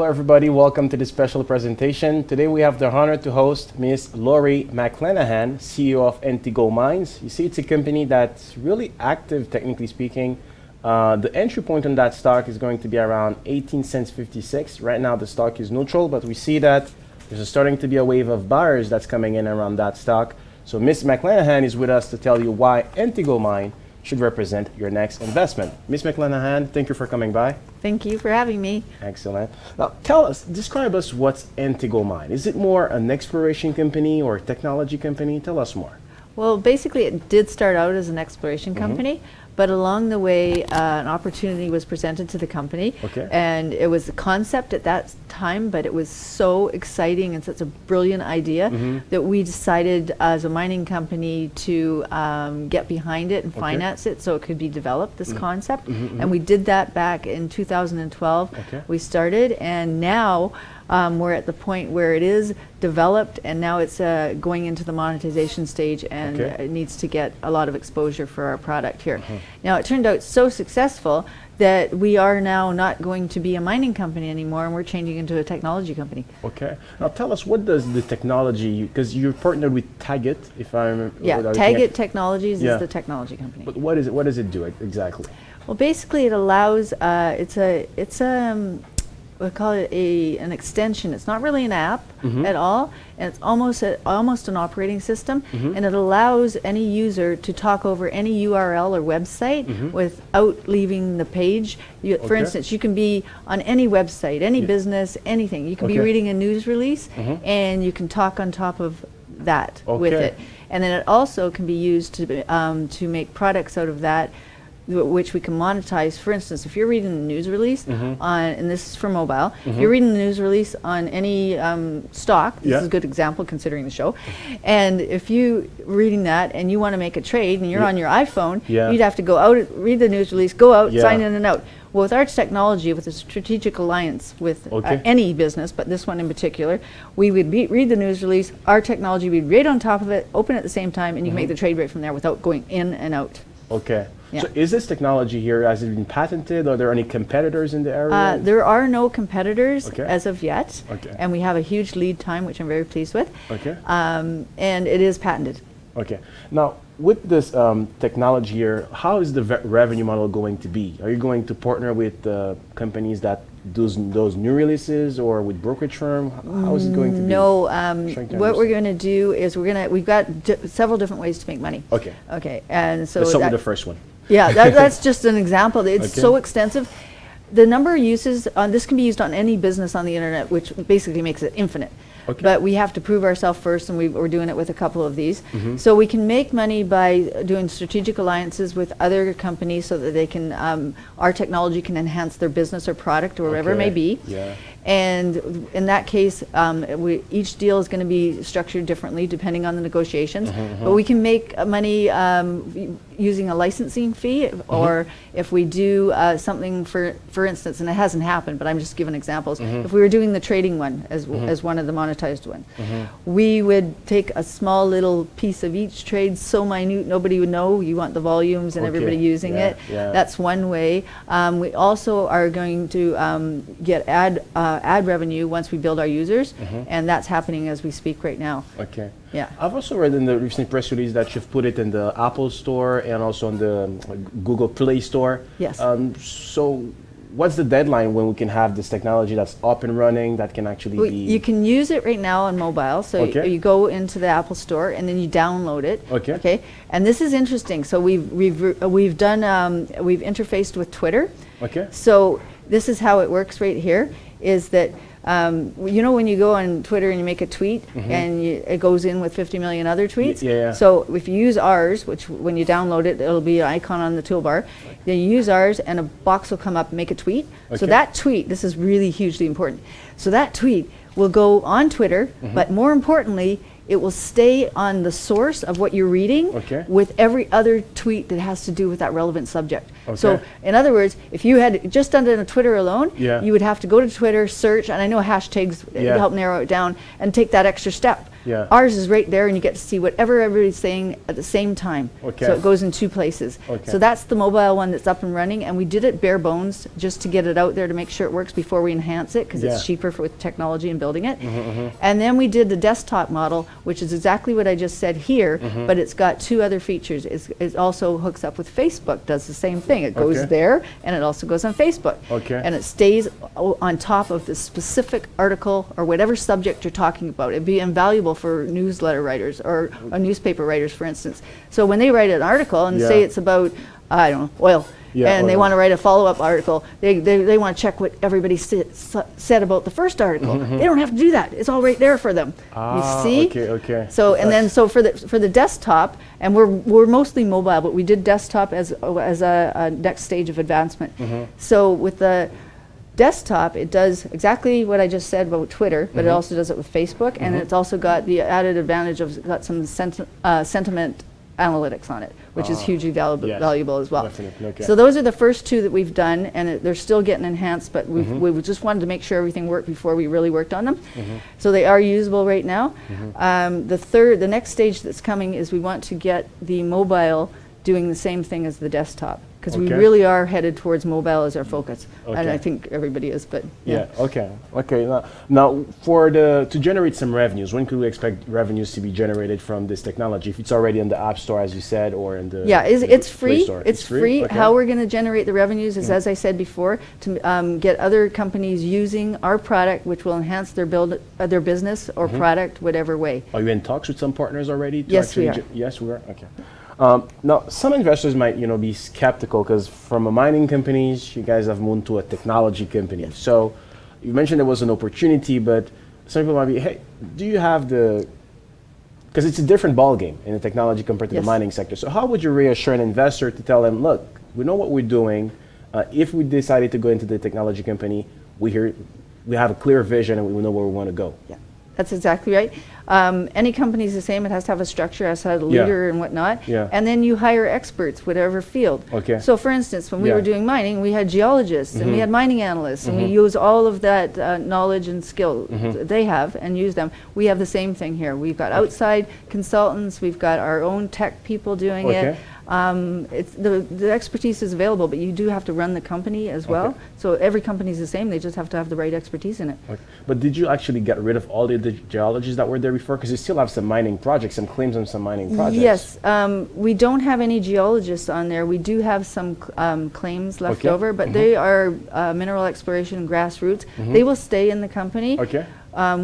everybody. Welcome to this special presentation. Today we have the honor to host Ms. Lori McClenahan, CEO of Intigold Mines. You see, it's a company that's really active, technically speaking. The entry point on that stock is going to be around 18 cents 56. Right now the stock is neutral, but we see that there's starting to be a wave of buyers that's coming in around that stock. So Ms. McClenahan is with us to tell you why Intigold Mine should represent your next investment. Ms. McClenahan, thank you for coming by. Thank you for having me. Excellent. Now, describe us what's Intigold Mine. Is it more an exploration company or a technology company? Tell us more. Well, basically it did start out as an exploration company, but along the way an opportunity was presented to the company. Okay. And it was a concept at that time, but it was so exciting and such a brilliant idea that we decided as a mining company to get behind it and finance it so it could be developed, this concept. And we did that back in 2012. Okay. We started, and now we're at the point where it is developed, and now it's going into the monetization stage, and it needs to get a lot of exposure for our product here. Now, it turned out so successful that we are now not going to be a mining company anymore, and we're changing into a technology company. Okay. Now tell us, what does the technology, because you're partnered with Tagit, if I remember. Yeah, Tagit Technologies is the technology company. But what is it? What does it do exactly? Well, basically it allows, we call it an extension. It's not really an app at all, and it's almost an operating system, and it allows any user to talk over any URL or website without leaving the page. For instance, you can be on any website, any business, anything. You can be reading a news release, and you can talk on top of that with it. And then it also can be used to make products out of that, which we can monetize. For instance, if you're reading the news release and this is for mobile, if you're reading the news release on any stock, this is a good example considering the show, and if you reading that and you want to make a trade and you're on your iPhone, you'd have to go out, read the news release, go out, sign in and out. Well, with our technology, with a strategic alliance with any business, but this one in particular, we would read the news release, our technology would be right on top of it, open at the same time, and you can make the trade right from there without going in and out. Okay. Yeah. So is this technology here, has it been patented? Are there any competitors in the area? There are no competitors as of yet, and we have a huge lead time, which I'm very pleased with. Okay. And it is patented. Okay. Now, with this technology here, how is the revenue model going to be? Are you going to partner with companies that do those new releases, or with brokerage firm? How is it going to be? No. What we're going to do is we've got several different ways to make money. Okay. Okay. And so let's start with the first one. Yeah, that's just an example. It's so extensive. The number of uses this can be used on any business on the internet, which basically makes it infinite. Okay. But we have to prove ourselves first, and we're doing it with a couple of these. So we can make money by doing strategic alliances with other companies so that they can, our technology can enhance their business or product or whatever it may be. Yeah. And in that case, each deal is going to be structured differently depending on the negotiations. But we can make money using a licensing fee, or if we do something, for instance, and it hasn't happened, but I'm just giving examples. If we were doing the trading one as one of the monetized one, we would take a small little piece of each trade, so minute nobody would know. You want the volumes and everybody using it. That's one way. We also are going to get ad revenue once we build our users, and that's happening as we speak right now. Okay. Yeah. I've also read in the recent press release that you've put it in the Apple Store and also on the Google Play Store. Yes. So what's the deadline when we can have this technology that's up and running, that can actually be... You can use it right now on mobile. So you go into the Apple Store and then you download it. Okay. And this is interesting. So we've interfaced with Twitter. Okay. So this is how it works right here, is that you know when you go on Twitter and you make a tweet and it goes in with 50 million other tweets? So if you use ours, which when you download it, it'll be an icon on the toolbar, then you use ours and a box will come up and make a tweet. So that tweet, this is really hugely important, so that tweet will go on Twitter, but more importantly, it will stay on the source of what you're reading with every other tweet that has to do with that relevant subject. So in other words, if you had just done it on Twitter alone, you would have to go to Twitter, search, and I know hashtags help narrow it down, and take that extra step. Yeah. Ours is right there, and you get to see whatever everybody's saying at the same time. Okay. So it goes in 2 places. Okay. So that's the mobile one that's up and running, and we did it bare bones just to get it out there to make sure it works before we enhance it, because Yeah. it's cheaper with technology and building it. Mm-hmm. And then we did the desktop model, which is exactly what I just said here, Mm-hmm. but it's got 2 other features. It also hooks up with Facebook, does the same thing. It goes Okay. there, and it also goes on Facebook. Okay. And it stays on top of the specific article or whatever subject you're talking about. It'd be invaluable for newsletter writers or newspaper writers, for instance. So when they write an article and say Yeah. it's about, I don't know, oil, Yeah, and they oil. want to write a follow-up article, they want to check what everybody said about the first article. They don't have to do that. It's all right there for them. Ah, you see? okay. So and then so for the desktop, and we're mostly mobile, but we did desktop as a next stage of advancement. So with the desktop, it does exactly what I just said about Twitter, but it also does it with Facebook, and it's also got the added advantage of got some sentiment analytics on it, which is hugely Yes, valuable as well. definitely, okay. So those are the first 2 that we've done, and they're still getting enhanced, but we just wanted to make sure everything worked before we really worked on them. So they are usable right now. The next stage that's coming is we want to get the mobile doing the same thing as the desktop, because we Okay. really are headed towards mobile as our focus, and Okay. I think everybody is. But Yeah. Okay. Now to generate some revenues, when could we expect revenues to be generated from this technology? If it's already in the App Store, as you said, or in the yeah, it's Play free. Store. It's free. Okay. How we're going to generate the revenues is, as I said before, to get other companies using our product, which will enhance their business or product, whatever way. Are you in talks with some partners already? To Yes, we actually are. Yes, we are. Okay. Now, some investors might, be skeptical because from a mining companies, you guys have moved to a technology company. So, you mentioned there was an opportunity, but some people might be, hey, do you have because it's a different ballgame in the technology compared to Yes. the mining sector. So, how would you reassure an investor to tell them, look, we know what we're doing. If we decided to go into the technology company, we have a clear vision and we know where we want to go. Yeah, that's exactly right. Any company's the same. It has to have a structure, has to have a Yeah. leader and whatnot. Yeah. And then you hire experts, whatever field. Okay. So for instance, when we Yeah. were doing mining, we had geologists and we had mining analysts, and we use all of that knowledge and skill they have and use them. We have the same thing here. We've got outside consultants. We've got our own tech people doing Okay. it. It's the expertise is available, but you do have to run the company as well. Okay. So every company is the same. They just have to have the right expertise in it. Okay. But did you actually get rid of all the geologists that were there before? Because you still have some mining projects, some claims on some mining projects. Yes, we don't have any geologists on there. We do have some claims left Okay. over, but they are mineral exploration grassroots. They will stay in the company. Okay.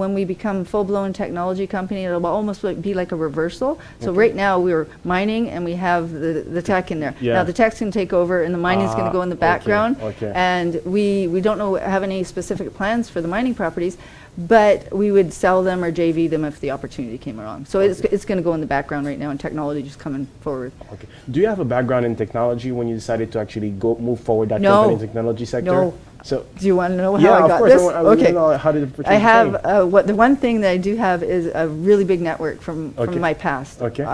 When we become full-blown technology company, it'll almost be like a reversal. So right now we're mining and we have the tech in there. Yeah. Now the tech's going to take over and the mining's going to go in the background. okay. And we don't have any specific plans for the mining properties, but we would sell them or JV them if the opportunity came along. So it's going to go in the background right now, and technology just coming forward. Okay. Do you have a background in technology when you decided to actually move forward that No. company in the technology sector? No. So Do you want to know how yeah, I of got course. this? I want to know how did the opportunity I have came? the one thing that I do have is a really big network from Okay. my past. Okay.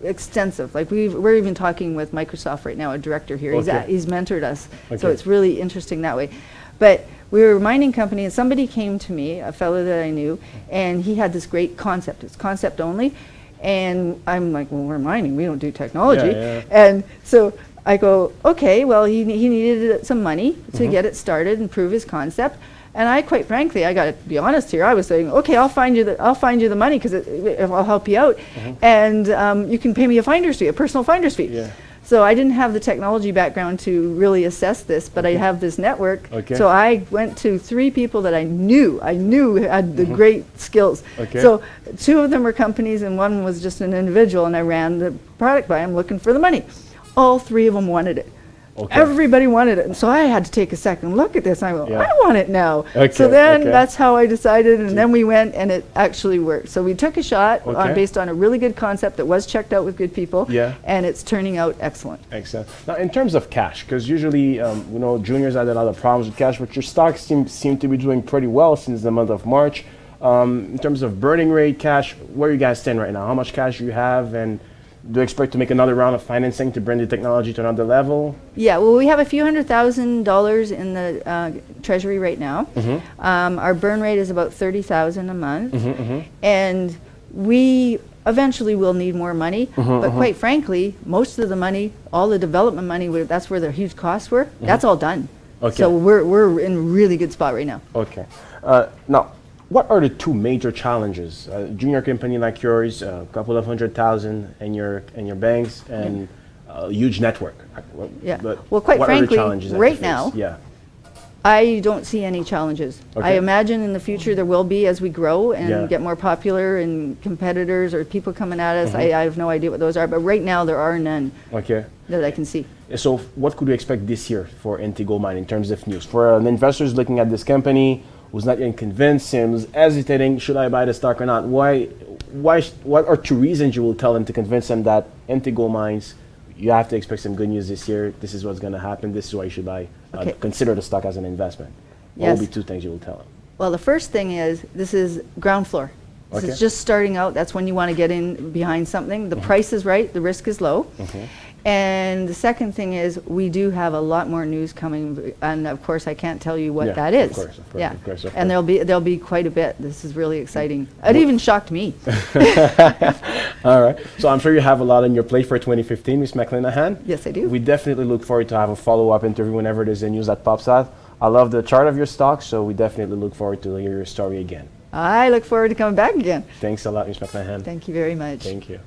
Extensive. Like we're even talking with Microsoft right now. A director here. Okay. He's mentored us. So Okay. it's really interesting that way. But we were a mining company, and somebody came to me, a fellow that I knew, and he had this great concept. It's concept only. And I'm like, well, we're mining. We don't do technology. Yeah. And so I go, okay, well, he needed some money to get it started and prove his concept. And I, quite frankly, I got to be honest here. I was saying, okay, I'll find you the money because I'll help you out, and you can pay me a finder's fee, a personal finder's fee. Yeah. So I didn't have the technology background to really assess this, but I have this network. Okay. So I went to 3 people that I knew had the great skills. Okay. So 2 of them were companies, and 1 was just an individual, and I ran the product by him looking for the money. All 3 of them wanted it. Okay. Everybody wanted it, and so I had to take a second look at this. And I go, Yeah. I want it now. Okay, So then okay. that's how I decided, and then we went, and it actually worked. So we took a shot Okay. based on a really good concept that was checked out with good people, Yeah. and it's turning out excellent. Excellent. Now, in terms of cash, because usually, juniors had a lot of problems with cash, but your stocks seem to be doing pretty well since the month of March. In terms of burning rate, cash, where you guys stand right now? How much cash do you have, and do you expect to make another round of financing to bring the technology to another level? Yeah, well, we have a few $100,000 in the treasury right now. Our burn rate is about $30,000 a month, and we eventually will need more money, but quite frankly, most of the money, all the development money, that's where the huge costs were, that's all done. Okay. So we're in a really good spot right now. Okay. Now, what are the two major challenges? A junior company like yours, a couple of 100,000 in your banks, and a huge network. Yeah. But Well, quite what are the frankly, challenges that you right face? now, Yeah. I don't see any challenges. I Okay. imagine in the future there will be as we grow and Yeah. get more popular and competitors or people coming at us. I have no idea what those are, but right now there are none Okay. that I can see. So what could we expect this year for Intigold Mine in terms of news? For an investor who's looking at this company, who's not yet convinced, and who's hesitating, should I buy the stock or not? What are two reasons you will tell them to convince them that Intigold Mines, you have to expect some good news this year, this is what's going to happen, this is why you should buy, Okay. consider the stock as an investment? What Yes. will be two things you will tell them? Well, the first thing is this is ground floor. This Okay. is just starting out. That's when you want to get in behind something. The price is right, the risk is low. And the second thing is we do have a lot more news coming, and of course I can't tell you what Yeah, that of is. course, of course, yeah. of course, of And course. there'll be quite a bit. This is really exciting. It even shocked me. All right. So I'm sure you have a lot on your plate for 2015, Ms. McClenahan. Yes, I do. We definitely look forward to have a follow-up interview whenever there's a news that pops out. I love the chart of your stock, so we definitely look forward to hear your story again. I look forward to coming back again. Thanks a lot, Ms. McClenahan. Thank you very much. Thank you.